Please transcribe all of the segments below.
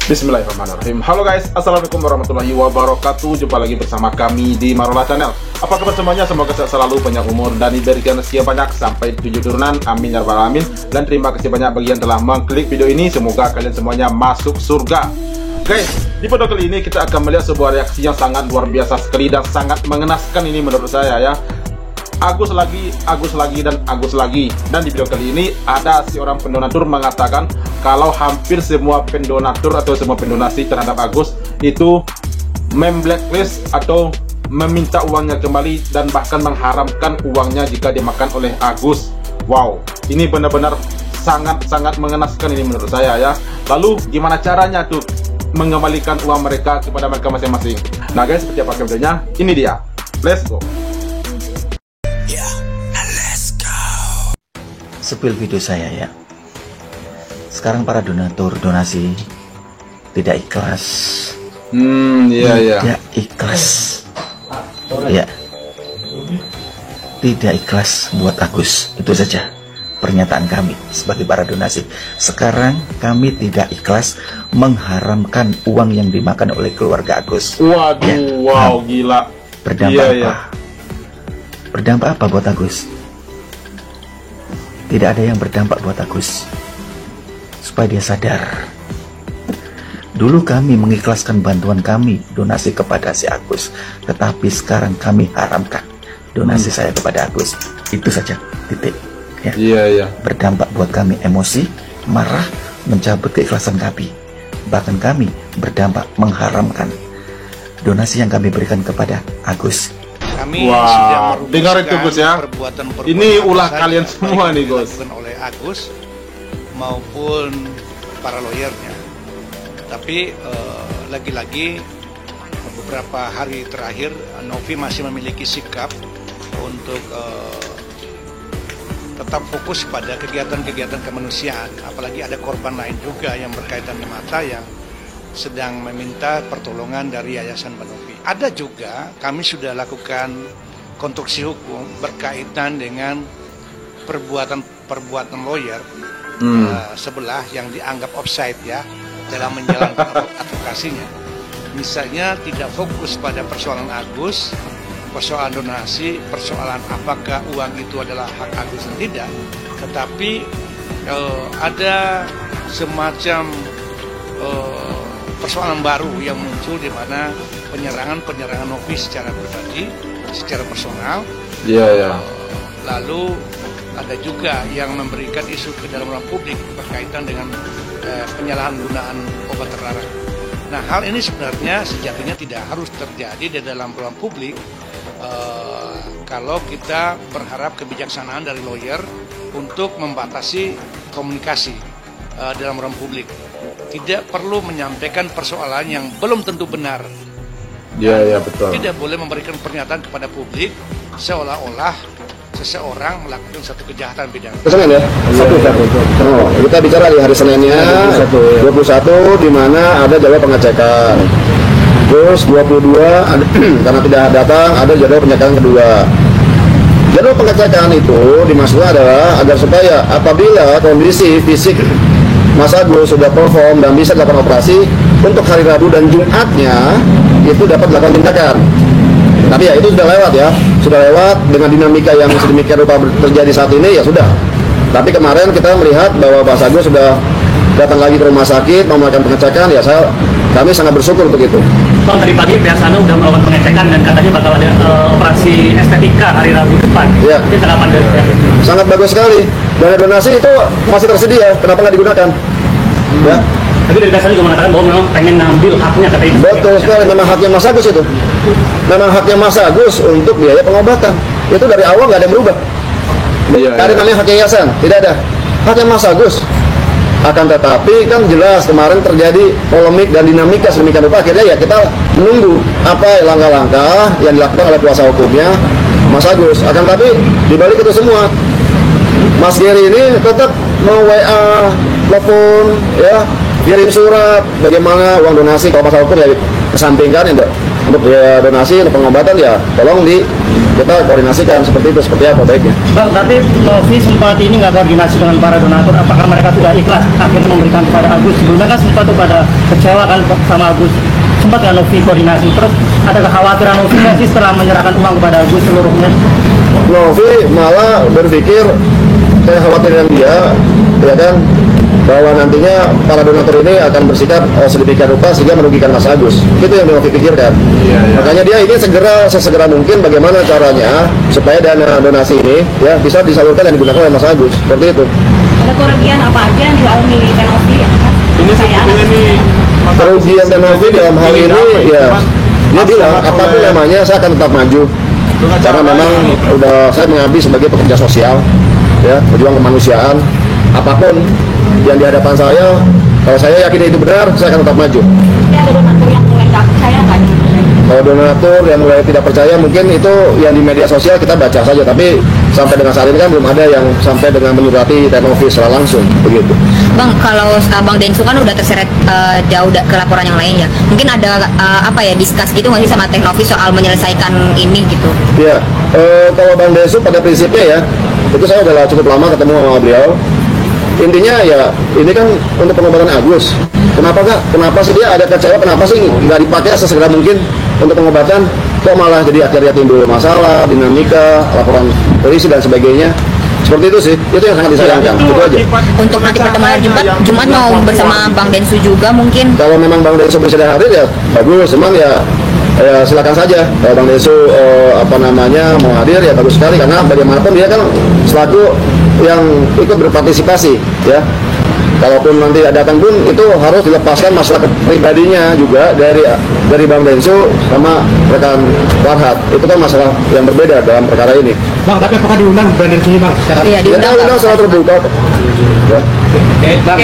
Bismillahirrahmanirrahim. Halo guys, assalamualaikum warahmatullahi wabarakatuh. Jumpa lagi bersama kami di Marola Channel. Apa kabar semuanya? Semoga sehat selalu, banyak umur, dan diberikan rezeki banyak sampai 7 turunan. Amin ya rabbal alamin. Dan terima kasih banyak bagi yang telah mengklik video ini. Semoga kalian semuanya masuk surga. Guys, di video kali ini kita akan melihat sebuah reaksi yang sangat luar biasa sekali dan sangat mengenaskan ini menurut saya ya. Agus lagi, dan Agus lagi. Dan di video kali ini ada seorang pendonatur mengatakan kalau hampir semua pendonatur atau semua pendonasi terhadap Agus itu memblacklist atau meminta uangnya kembali dan bahkan mengharamkan uangnya jika dimakan oleh Agus. Wow, ini benar-benar sangat-sangat mengenaskan ini menurut saya ya. Lalu gimana caranya tuh mengembalikan uang mereka kepada mereka masing-masing? Nah guys, seperti apa videonya? Ini dia. Let's go. Spill video saya ya. Sekarang para donatur donasi tidak ikhlas. Tidak ikhlas. Ya. Tidak ikhlas buat Agus. Itu saja pernyataan kami sebagai para donasi. Sekarang kami tidak ikhlas mengharamkan uang yang dimakan oleh keluarga Agus. Waduh, ya. Wow, gila. Berdampak apa? Berdampak apa buat Agus? Tidak ada yang berdampak buat Agus. Supaya dia sadar. Dulu kami mengikhlaskan bantuan kami, donasi kepada si Agus. Tetapi sekarang kami haramkan donasi saya kepada Agus. Itu saja, titik ya. Iya. Berdampak buat kami emosi, marah, mencabut keikhlasan kami. Bahkan kami berdampak mengharamkan donasi yang kami berikan kepada Agus. Kami sudah dengar itu Gus ya. Ini ulah kalian semua nih Gus. Oleh Agus maupun para lawyernya. Tapi lagi-lagi beberapa hari terakhir Novi masih memiliki sikap untuk tetap fokus pada kegiatan-kegiatan kemanusiaan. Apalagi ada korban lain juga yang berkaitan dengan mata yang sedang meminta pertolongan dari Yayasan Banovi. Ada juga kami sudah lakukan konstruksi hukum berkaitan dengan perbuatan lawyer sebelah yang dianggap offside ya dalam menjalankan advokasinya. Misalnya tidak fokus pada persoalan Agus, persoalan donasi, persoalan apakah uang itu adalah hak Agus atau tidak, tetapi ada semacam persoalan baru yang muncul di mana penyerangan Novi secara pribadi, secara personal. Lalu ada juga yang memberikan isu ke dalam ruang publik berkaitan dengan penyalahgunaan obat terlarang. Nah, hal ini sebenarnya sejatinya tidak harus terjadi di dalam ruang publik kalau kita berharap kebijaksanaan dari lawyer untuk membatasi komunikasi dalam ruang publik. Tidak perlu menyampaikan persoalan yang belum tentu benar. Iya, betul. Tidak boleh memberikan pernyataan kepada publik seolah-olah seseorang melakukan satu kejahatan pidana. Senin ya? Satu. Oh, kita bicara di hari Seninnya 21 di mana ada jadwal pengecekan. Terus 22 ada, karena tidak datang ada jadwal pengecekan kedua. Jadwal pengecekan itu dimaksudkan adalah agar supaya apabila kondisi fisik Mas Agus sudah perform dan bisa dilakukan operasi untuk hari Rabu dan Jumatnya itu dapat dilakukan tindakan. Tapi ya itu sudah lewat ya, sudah lewat dengan dinamika yang sedemikian rupa terjadi saat ini ya sudah. Tapi kemarin kita melihat bahwa Mas Agus sudah datang lagi ke rumah sakit mau melakukan pengecekan ya kami sangat bersyukur untuk itu. Bang, tadi pagi pihak sana udah melakukan pengecekan dan katanya bakal ada operasi estetika hari Rabu depan. Iya. Itu tanggapan dari pihak. Sangat bagus sekali. Dana donasi itu masih tersedia, kenapa nggak digunakan? Ya. Tapi dari dasarnya juga mengatakan bahwa memang pengen ngambil haknya katanya. Betul sekali, memang haknya Mas Agus itu. Memang haknya Mas Agus untuk biaya pengobatan. Itu dari awal nggak ada yang berubah. Ada namanya hak yayasan, tidak ada. Haknya Mas Agus. Akan tetapi kan jelas kemarin terjadi polemik dan dinamika sedemikian rupa, akhirnya ya kita menunggu apa langkah-langkah yang dilakukan oleh kuasa hukumnya Mas Agus. Akan tetapi dibalik itu semua Mas Geri ini tetap mau WA, telepon, ya, kirim surat bagaimana uang donasi kalau kuasa hukum ya kesampingkan ya, untuk biaya donasi untuk pengobatan ya tolong kita koordinasikan seperti itu, seperti apa baiknya. Bang, berarti Novi sempat ini nggak koordinasi dengan para donatur, apakah mereka sudah ikhlas akhirnya memberikan kepada Agus? Sebelumnya kan sempat tuh pada kecewa kan sama Agus, sempat nggak Novi koordinasi? Terus ada kekhawatiran Novi nggak sih setelah menyerahkan uang kepada Agus seluruhnya? Novi malah berpikir saya khawatirin dia, ya kan, bahwa nantinya para donatur ini akan bersikap sedemikian rupa sehingga merugikan Mas Agus. Itu yang Novi pikirkan. Makanya dia ini sesegera mungkin bagaimana caranya supaya dana donasi ini ya bisa disalurkan dan digunakan oleh Mas Agus. Seperti itu. Ada kerugian apa aja yang dialami Novi? Kerugian dan Novi dalam hal ini ya dia bilang apapun namanya saya akan tetap maju. Karena memang udah saya mengabdi sebagai pekerja sosial, ya, berjuang kemanusiaan. Apapun yang di hadapan saya, kalau saya yakin itu benar, saya akan tetap maju. Ada donatur yang mulai nggak percaya nggak? Kalau donatur yang mulai tidak percaya, mungkin itu yang di media sosial kita baca saja. Tapi sampai dengan saat ini kan belum ada yang sampai dengan menyurati Novi secara langsung, begitu. Bang, kalau Bang Densu kan udah terseret jauh ke laporan yang lain ya. Mungkin ada apa ya diskus gitu nggak sih sama Novi soal menyelesaikan ini gitu? Ya, kalau Bang Densu pada prinsipnya ya, itu saya udah cukup lama ketemu sama beliau. Intinya ya ini kan untuk pengobatan Agus. Kenapa sih dia ada kecewa? Kenapa sih nggak dipakai sesegera mungkin untuk pengobatan? Kok malah jadi akhirnya timbul masalah, dinamika, laporan polisi dan sebagainya. Seperti itu sih, itu yang sangat disayangkan. Itu aja. Untuk nanti pertemuan Jumat mau bersama Bang Densu juga mungkin. Kalau memang Bang Densu bisa hadir ya bagus. Cuman ya silakan saja. Kalau Bang Densu mau hadir ya bagus sekali karena bagaimanapun dia kan selaku yang ikut berpartisipasi ya. Kalaupun nanti datang pun itu harus dilepaskan masalah pribadinya juga dari Bang Densu sama rekan Farhad. Itu kan masalah yang berbeda dalam perkara ini. Bang, tapi apakah diundang Bang Densu Bang? Iya, diundang. Diundang secara terbuka. Ya. Bang,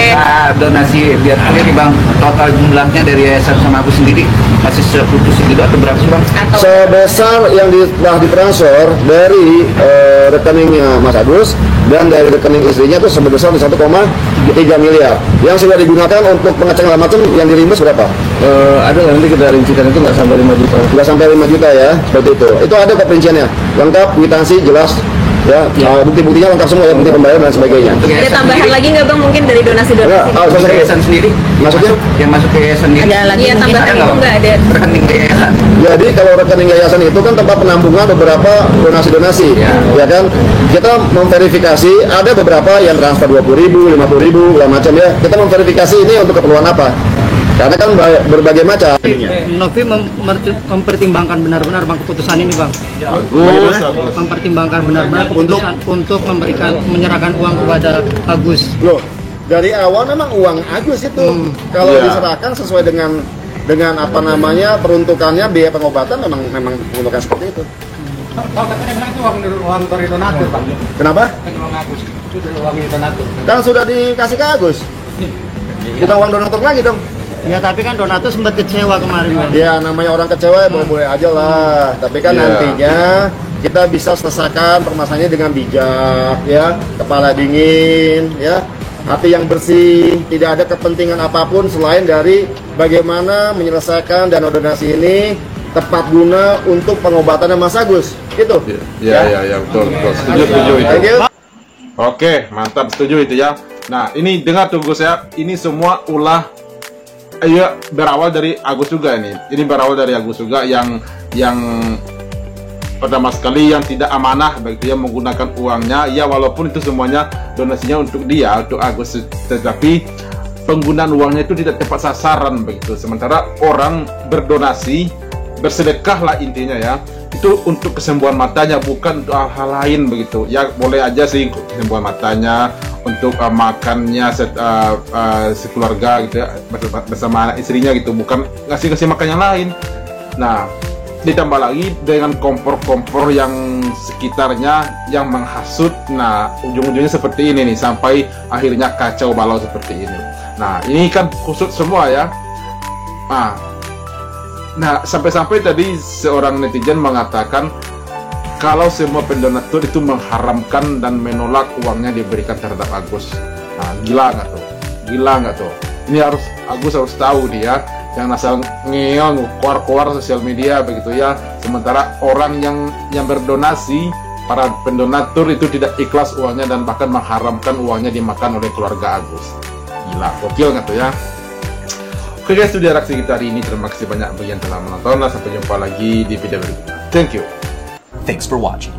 donasi biar clear nih Bang, total jumlahnya dari Yayasan sama Agus sendiri masih seputus itu atau berapa sih Bang? Sebesar yang telah ditransfer dari rekeningnya Mas Agus dan dari rekening istrinya itu sebesar 1,3 miliar. Yang sudah digunakan untuk pengecekan segala macam yang dirimbus berapa? Ada nanti kita rincikan itu nggak sampai 5 juta. Nggak sampai 5 juta ya, seperti itu. Itu ada kok perinciannya, lengkap, kwitansi jelas. Ya, bukti-buktinya lengkap semua ya, bukti pembayaran dan sebagainya. Ada tambahan lagi nggak Bang mungkin dari donasi-donasi? Untuk yayasan sendiri? Maksudnya? Yang masuk ke yayasan sendiri? Ada lagi Iya, tambahan ada itu nggak ada? Rekening ke yayasan? Jadi kalau rekening yayasan itu kan tempat penampungan beberapa donasi-donasi, ya kan? Kita memverifikasi ada beberapa yang transfer 20.000, 50.000, segala macam ya. Kita memverifikasi ini untuk keperluan apa? Karena kan berbagai macam. Novi mempertimbangkan benar-benar Bang keputusan ini Bang. Mempertimbangkan benar-benar keputusan untuk menyerahkan uang kepada Agus. Loh, dari awal memang uang Agus itu. Kalau diserahkan sesuai dengan peruntukannya biaya pengobatan memang peruntukan seperti itu. Oh, katanya itu uang dari donatur Bang. Kenapa? Uang Agus. Itu dari uang donatur. Kan sudah dikasih ke Agus. Kita uang donatur lagi dong. Ya tapi kan donatur sempat kecewa kemarin Bang. Ya namanya orang kecewa ya boleh aja lah. Tapi kan nantinya kita bisa selesaikan permasalahannya dengan bijak, ya, kepala dingin, ya, hati yang bersih, tidak ada kepentingan apapun selain dari bagaimana menyelesaikan dana donasi ini tepat guna untuk pengobatan Mas Agus. Gitu. Ya, betul. Setuju itu. Oke, mantap, setuju itu ya. Nah, ini dengar tunggu saya, ini semua berawal dari Agus juga ini. Ini berawal dari Agus juga yang pertama sekali yang tidak amanah begitu ya, menggunakan uangnya ya, walaupun itu semuanya donasinya untuk dia, untuk Agus, tetapi penggunaan uangnya itu tidak tepat sasaran begitu. Sementara orang berdonasi, bersedekah lah intinya ya, itu untuk kesembuhan matanya, bukan untuk hal lain begitu ya. Boleh aja sih kesembuhan matanya, untuk makannya sekeluarga gitu ya, bersama anak istrinya gitu, bukan ngasih makan yang lain. Nah, ditambah lagi dengan kompor-kompor yang sekitarnya yang menghasut. Nah, ujung-ujungnya seperti ini nih, sampai akhirnya kacau balau seperti ini. Nah, ini kan kusut semua ya. Nah, sampai-sampai tadi seorang netizen mengatakan kalau semua pendonatur itu mengharamkan dan menolak uangnya diberikan terhadap Agus. Nah, gila nggak tuh? Ini Agus harus tahu dia, yang asal ngeong keluar sosial media begitu ya. Sementara orang yang berdonasi, para pendonatur itu tidak ikhlas uangnya dan bahkan mengharamkan uangnya dimakan oleh keluarga Agus. Gila, gokil nggak tuh ya? Oke guys, itu dia reaksi kita hari ini. Terima kasih banyak bagi yang telah menonton. Sampai jumpa lagi di video berikutnya. Thank you. Thanks for watching.